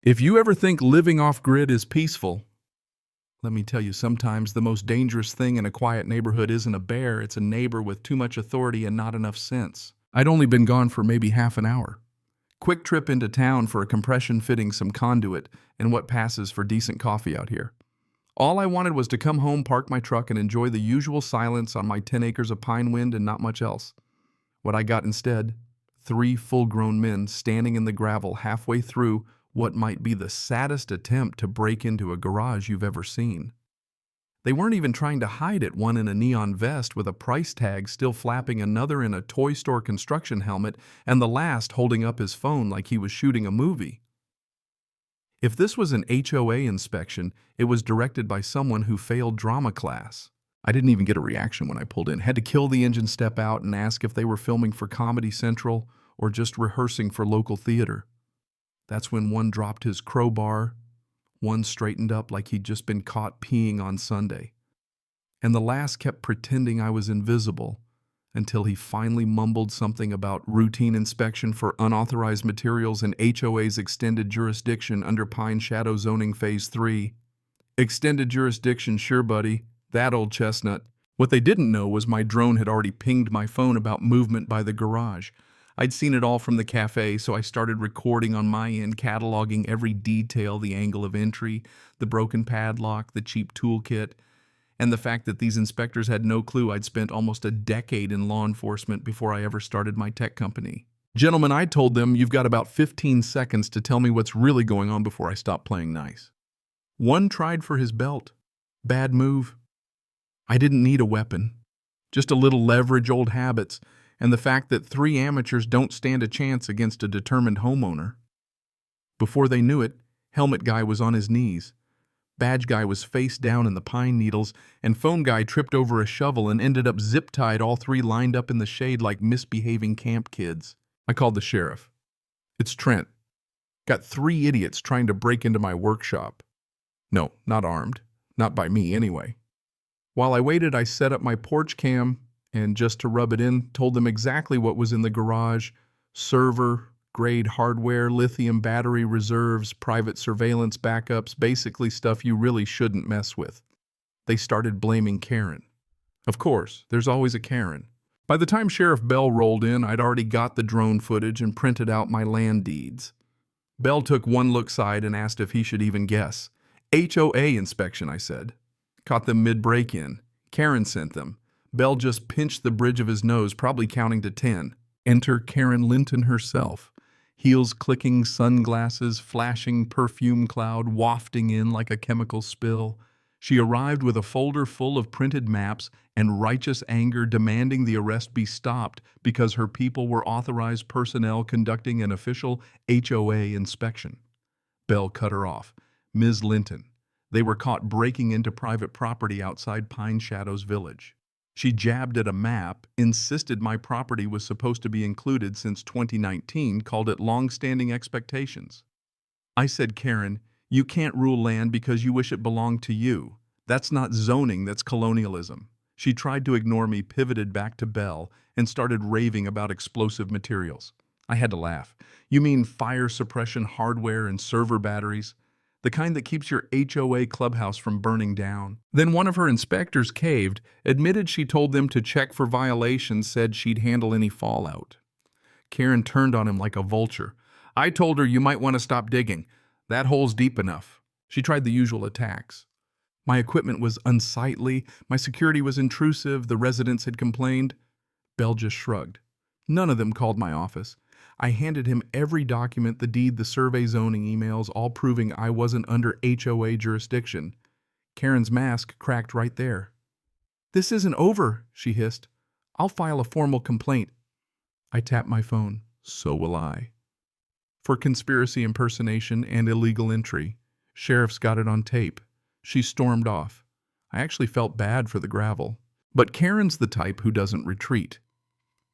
If you ever think living off-grid is peaceful, let me tell you, sometimes the most dangerous thing in a quiet neighborhood isn't a bear, it's a neighbor with too much authority and not enough sense. I'd only been gone for maybe half an hour. Quick trip into town for a compression fitting some conduit and what passes for decent coffee out here. All I wanted was to come home, park my truck, and enjoy the usual silence on my 10 acres of pine wind and not much else. What I got instead, 3 full-grown men standing in the gravel halfway through what might be the saddest attempt to break into a garage you've ever seen. They weren't even trying to hide it, one in a neon vest with a price tag still flapping, another in a toy store construction helmet, and the last holding up his phone like he was shooting a movie. If this was an HOA inspection, it was directed by someone who failed drama class. I didn't even get a reaction when I pulled in. Had to kill the engine, step out, and ask if they were filming for Comedy Central or just rehearsing for local theater. That's when one dropped his crowbar, one straightened up like he'd just been caught peeing on Sunday, and the last kept pretending I was invisible until he finally mumbled something about routine inspection for unauthorized materials and HOA's extended jurisdiction under Pine Shadow Zoning Phase 3. Extended jurisdiction, sure buddy, that old chestnut. What they didn't know was my drone had already pinged my phone about movement by the garage. I'd seen it all from the cafe, so I started recording on my end, cataloging every detail, the angle of entry, the broken padlock, the cheap toolkit, and the fact that these inspectors had no clue I'd spent almost a decade in law enforcement before I ever started my tech company. Gentlemen, I told them, you've got about 15 seconds to tell me what's really going on before I stop playing nice. One tried for his belt. Bad move. I didn't need a weapon. Just a little leverage, old habits, and the fact that 3 amateurs don't stand a chance against a determined homeowner. Before they knew it, helmet guy was on his knees. Badge guy was face down in the pine needles, and phone guy tripped over a shovel and ended up zip-tied, all 3 lined up in the shade like misbehaving camp kids. I called the sheriff. It's Trent. Got 3 idiots trying to break into my workshop. No, not armed. Not by me, anyway. While I waited, I set up my porch cam, and just to rub it in, told them exactly what was in the garage: server, grade hardware, lithium battery reserves, private surveillance backups, basically stuff you really shouldn't mess with. They started blaming Karen. Of course, there's always a Karen. By the time Sheriff Bell rolled in, I'd already got the drone footage and printed out my land deeds. Bell took one look side and asked if he should even guess. HOA inspection, I said. Caught them mid-break-in. Karen sent them. Bell just pinched the bridge of his nose, probably counting to 10. Enter Karen Linton herself. Heels clicking, sunglasses, flashing perfume cloud, wafting in like a chemical spill. She arrived with a folder full of printed maps and righteous anger demanding the arrest be stopped because her people were authorized personnel conducting an official HOA inspection. Bell cut her off. Ms. Linton. They were caught breaking into private property outside Pine Shadows Village. She jabbed at a map, insisted my property was supposed to be included since 2019, called it long-standing expectations. I said, Karen, you can't rule land because you wish it belonged to you. That's not zoning, that's colonialism. She tried to ignore me, pivoted back to Bell, and started raving about explosive materials. I had to laugh. You mean fire suppression hardware and server batteries? The kind that keeps your HOA clubhouse from burning down. Then one of her inspectors caved, admitted she told them to check for violations, said she'd handle any fallout. Karen turned on him like a vulture. I told her you might want to stop digging. That hole's deep enough. She tried the usual attacks. My equipment was unsightly, my security was intrusive, the residents had complained. Bell just shrugged. None of them called my office. I handed him every document, the deed, the survey, zoning emails, all proving I wasn't under HOA jurisdiction. Karen's mask cracked right there. This isn't over, she hissed. I'll file a formal complaint. I tapped my phone. So will I. For conspiracy, impersonation, and illegal entry. Sheriff's got it on tape. She stormed off. I actually felt bad for the gravel. But Karen's the type who doesn't retreat.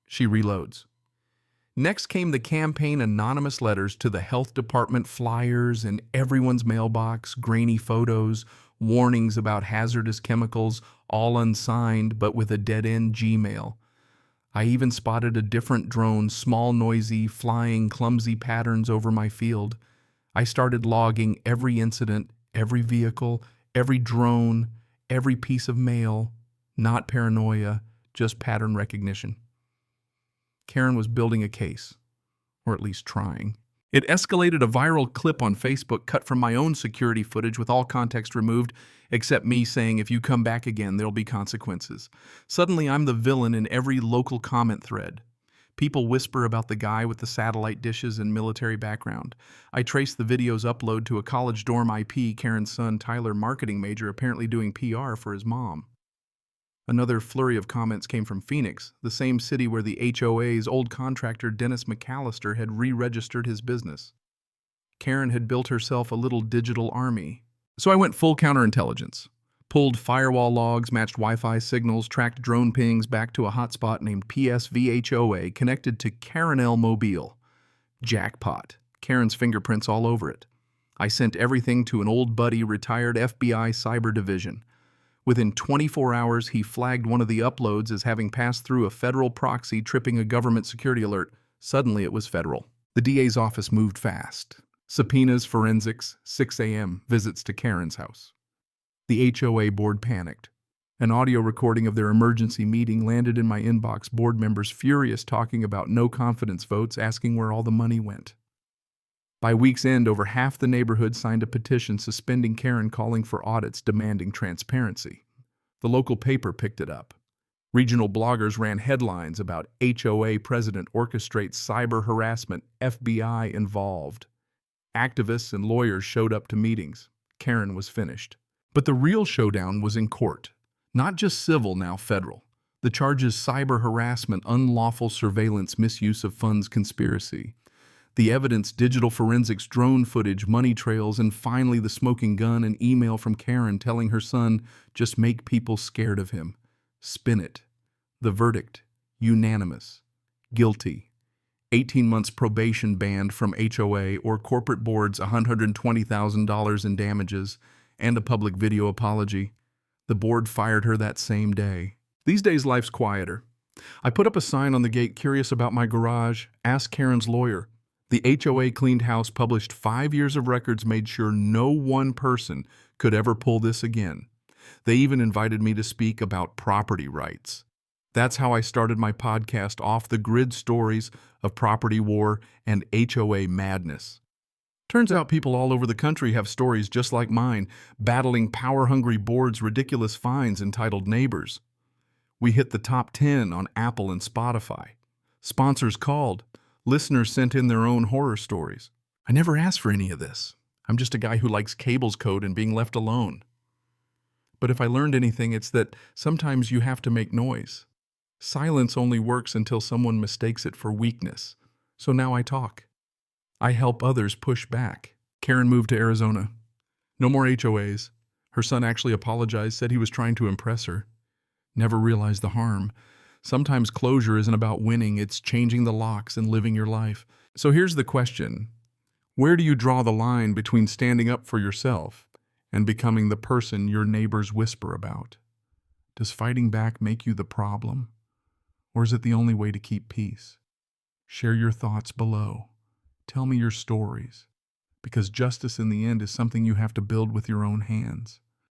She reloads. Next came the campaign anonymous letters to the health department, flyers in everyone's mailbox, grainy photos, warnings about hazardous chemicals, all unsigned but with a dead-end Gmail. I even spotted a different drone, small, noisy, flying clumsy patterns over my field. I started logging every incident, every vehicle, every drone, every piece of mail. Not paranoia, just pattern recognition. Karen was building a case, or at least trying. It escalated a viral clip on Facebook cut from my own security footage with all context removed, except me saying, if you come back again, there'll be consequences. Suddenly, I'm the villain in every local comment thread. People whisper about the guy with the satellite dishes and military background. I trace the video's upload to a college dorm IP, Karen's son, Tyler, marketing major, apparently doing PR for his mom. Another flurry of comments came from Phoenix, the same city where the HOA's old contractor Dennis McAllister had re-registered his business. Karen had built herself a little digital army. So I went full counterintelligence. Pulled firewall logs, matched Wi-Fi signals, tracked drone pings back to a hotspot named PSVHOA connected to Karen L. Mobile. Jackpot. Karen's fingerprints all over it. I sent everything to an old buddy, retired FBI cyber division. Within 24 hours, he flagged one of the uploads as having passed through a federal proxy, tripping a government security alert. Suddenly, it was federal. The DA's office moved fast. Subpoenas, forensics, 6 a.m., visits to Karen's house. The HOA board panicked. An audio recording of their emergency meeting landed in my inbox, board members furious, talking about no confidence votes, asking where all the money went. By week's end, over half the neighborhood signed a petition suspending Karen, calling for audits, demanding transparency. The local paper picked it up. Regional bloggers ran headlines about HOA president orchestrates cyber harassment, FBI involved. Activists and lawyers showed up to meetings. Karen was finished. But the real showdown was in court. Not just civil, now federal. The charges: cyber harassment, unlawful surveillance, misuse of funds, conspiracy. The evidence: digital forensics, drone footage, money trails, and finally the smoking gun, an email from Karen telling her son, just make people scared of him. Spin it. The verdict: unanimous. Guilty. 18 months probation, banned from HOA or corporate boards, $120,000 in damages, and a public video apology. The board fired her that same day. These days, life's quieter. I put up a sign on the gate, curious about my garage, ask Karen's lawyer. The HOA cleaned house, published 5 years of records, made sure no one person could ever pull this again. They even invited me to speak about property rights. That's how I started my podcast, Off the Grid: Stories of Property War and HOA Madness. Turns out people all over the country have stories just like mine, battling power-hungry boards, ridiculous fines entitled neighbors. We hit the top 10 on Apple and Spotify. Sponsors called. Listeners sent in their own horror stories. I never asked for any of this. I'm just a guy who likes cables code and being left alone. But if I learned anything, it's that sometimes you have to make noise. Silence only works until someone mistakes it for weakness. So now I talk. I help others push back. Karen moved to Arizona. No more HOAs. Her son actually apologized, said he was trying to impress her. Never realized the harm. Sometimes closure isn't about winning, it's changing the locks and living your life. So here's the question. Where do you draw the line between standing up for yourself and becoming the person your neighbors whisper about? Does fighting back make you the problem? Or is it the only way to keep peace? Share your thoughts below. Tell me your stories. Because justice in the end is something you have to build with your own hands.